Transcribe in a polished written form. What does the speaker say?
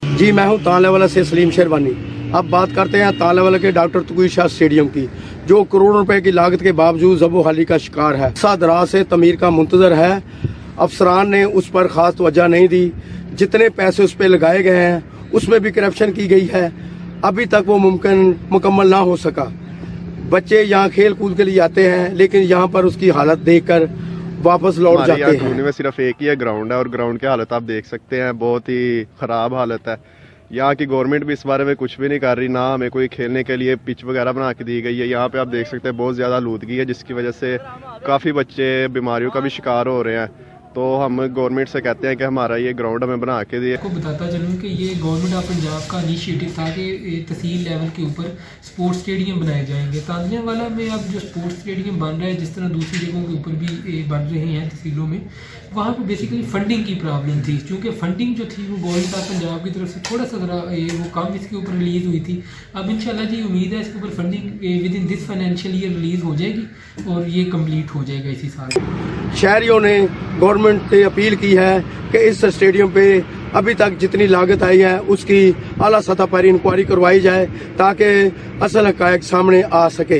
जी मैं हूं तालेवाला से सलीम शेरवानी। अब बात करते हैं तालेवाला के डॉक्टर तकीर शाह स्टेडियम की, जो करोड़ों रुपए की लागत के बावजूद ज़बो-हाली का शिकार है। दराज से तमीर का मुंतजर है। अफसरान ने उस पर खास तवज्जो नहीं दी। जितने पैसे उस पर लगाए गए हैं उसमें भी करप्शन की गई है। अभी तक वो मुकम्मल ना हो सका। बच्चे यहाँ खेल कूद के लिए आते हैं, लेकिन यहाँ पर उसकी हालत देखकर वापस लौट जाते हैं। कॉलोनी में सिर्फ एक ही है ग्राउंड है, और ग्राउंड की हालत आप देख सकते हैं, बहुत ही ख़राब हालत है। यहाँ की गवर्नमेंट भी इस बारे में कुछ भी नहीं कर रही, ना हमें कोई खेलने के लिए पिच वगैरह बना के दी गई है। यहाँ पे आप देख सकते हैं बहुत ज़्यादा आलूदगी है, जिसकी वजह से काफ़ी बच्चे बीमारियों का भी शिकार हो रहे हैं। तो हम गवर्नमेंट से कहते हैं कि हमारा ये ग्राउंड हमें बना के दिए। आपको बताता चलूँ कि ये गवर्नमेंट ऑफ पंजाब का इनिशिएटिव था कि तहसील लेवल के ऊपर स्पोर्ट्स स्टेडियम बनाए जाएंगे। तांदियावाला में अब जो स्पोर्ट्स स्टेडियम बन रहा है, जिस तरह दूसरी जगहों के ऊपर भी बन रहे हैं तहसीलों में, वहाँ पे बेसिकली फंडिंग की प्रॉब्लम थी। क्योंकि फंडिंग जो थी वो गवर्नमेंट ऑफ पंजाब की तरफ से थोड़ा सा ज़रा वो कम इसके ऊपर रिलीज़ हुई थी। अब इंशाल्लाह जी उम्मीद है इसके ऊपर funding with in this financial year release हो जाएगी और ये कम्प्लीट हो जाएगा इसी साल। शहरियों ने गवर्नमेंट से अपील की है कि इस स्टेडियम पे अभी तक जितनी लागत आई है उसकी आला सतह पर इंक्वायरी करवाई जाए, ताकि असल हक़ाइक़ सामने आ सके।